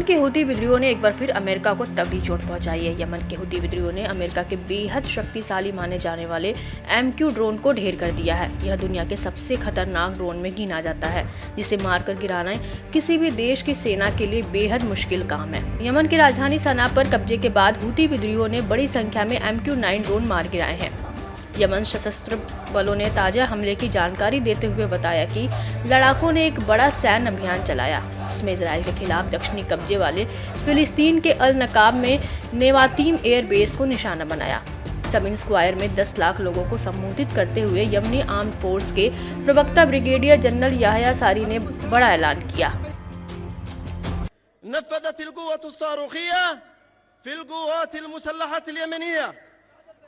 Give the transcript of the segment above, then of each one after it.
के हूती विद्रोहियों ने एक बार फिर अमेरिका को तगड़ी चोट पहुंचाई है। यमन के हूती विद्रोहियों ने अमेरिका के बेहद शक्तिशाली माने जाने वाले MQ ड्रोन को ढेर कर दिया है। यह दुनिया के सबसे खतरनाक ड्रोन में गिना जाता है, जिसे मारकर गिराना किसी भी देश की सेना के लिए बेहद मुश्किल काम है। यमन की राजधानी सना पर कब्जे के बाद हूती विद्रोहियों ने बड़ी संख्या में MQ-9 ड्रोन मार गिराए हैं। यमन सशस्त्र बलों ने ताजा हमले की जानकारी देते हुए बताया कि लड़ाकों ने एक बड़ा सैन्य अभियान चलाया। इसमें इजराइल के खिलाफ दक्षिणी कब्जे वाले फिलिस्तीन के अल नकाब में नेवातीम एयर बेस को निशाना बनाया। समीन स्क्वायर में 10 लाख लोगों को संबोधित करते हुए यमनी आर्म्ड फोर्स के प्रवक्ता ब्रिगेडियर जनरल याह्या सारी ने बड़ा ऐलान किया।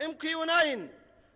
MQ-9،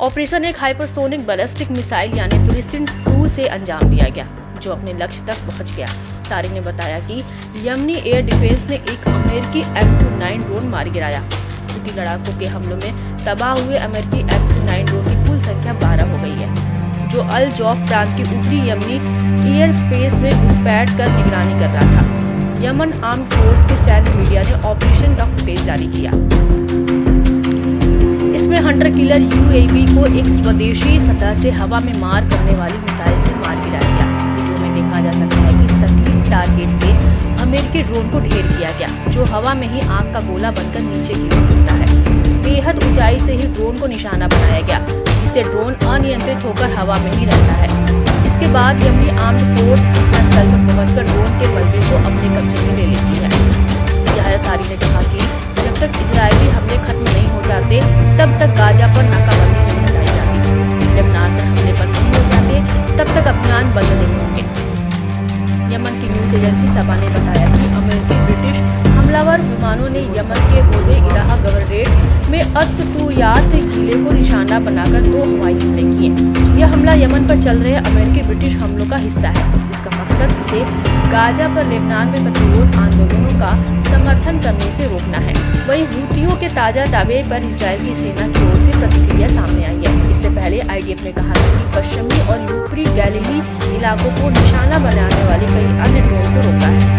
ऑपरेशन एक हाइपरसोनिक बैलिस्टिक मिसाइल यानी फिलिस्तीन 2 से अंजाम दिया गया, जो अपने लक्ष्य तक पहुंच गया। सारी ने बताया कि यमनी एयर डिफेंस ने एक अमेरिकी MQ-9 ड्रोन मार गिराया। हूती लड़ाकों के हमलों में तबाह हुए अमेरिकी MQ-9 ड्रोन की कुल संख्या 12 हो गई है, जो अल जौफ प्रांत के ऊपरी यमनी एयर स्पेस में घुसपैठ कर निगरानी कर रहा था। यमन आर्म्ड फोर्स के सैन्य मीडिया ने ऑपरेशन का फुटेज जारी किया। इसमें हंटर किलर UAV को एक स्वदेशी सतह से हवा में मार करने वाली मिसाइल से मार गिराया गया। वीडियो में देखा जा सकता है कि सटीक टारगेट से अमेरिकी ड्रोन को ढेर किया गया, जो हवा में ही आग का गोला बनकर नीचे की ओर गिरता है। बेहद ऊंचाई से ही ड्रोन को निशाना बनाया गया, जिससे ड्रोन अनियंत्रित होकर हवा में ही रहता है। इसके बाद यमनी आर्म्ड फोर्स घटनास्थल पर पहुंचकर ड्रोन के मलबे को अपने कब्जे में ले लेती है। याह्या सारी ने कहा कि जब तक इजरायली हमले खत्म नहीं हो जाते, तब तक गाजा पर नाकाबंदी नहीं हटाई जाती। लेबनान पर हमले बंद नहीं हो जाते, तब तक अभियान बंद नहीं होंगे। यमन की न्यूज एजेंसी सबा ने बताया कि अमेरिकी ब्रिटिश हमलावर विमानों ने यमन के होदे इलाहा गवर्नरेट में अत-तुयात किले को निशाना बनाकर 2 हवाई हमले किए। यह हमला यमन पर चल रहे अमेरिकी ब्रिटिश हमलों का हिस्सा है, जिसका मकसद इसे गाजा पर लेबनान में प्रतिरोध आंदोलनों का समर्थन करने से रोकना है। वहीं हूतियों के ताजा दावे पर इजरायल की सेना की ओर से प्रतिक्रिया सामने आई है। इससे पहले IDF ने कहा था कि पश्चिमी और यूक्री गैलिली इलाकों को निशाना बनाने वाली कई अन्य ड्रोन को रोका है।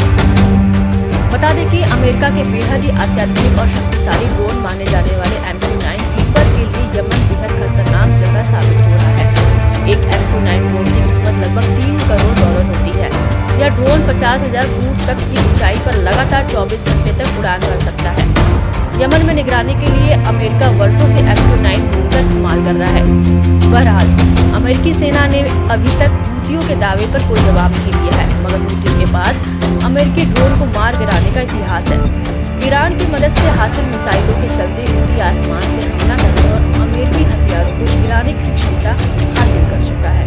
बता दें कि अमेरिका के बेहद ही अत्याधुनिक और शक्तिशाली ड्रोन माने जाने वाले MQ-9 रीपर के लिए यमन बेहद खतरनाक जगह साबित हो रहा है। एक MQ-9 ड्रोन की कीमत लगभग $3 करोड़ होती है। यह ड्रोन 50,000 फुट तक की ऊंचाई पर लगातार 24 घंटे तक उड़ान भर सकता है। यमन में निगरानी के लिए अमेरिका वर्षों से MQ-9 ड्रोन का इस्तेमाल कर रहा है। बहरहाल अमेरिकी सेना ने अभी तक हूतियों के दावे पर कोई जवाब नहीं दिया है, मगर हूतियों के पास अमेरिकी ड्रोन को मार गिराने का इतिहास है। ईरान की मदद से हासिल मिसाइलों के चलते हूती आसमान से हमला करने और अमेरिकी हथियारों को गिराने की क्षमता हासिल कर चुका है।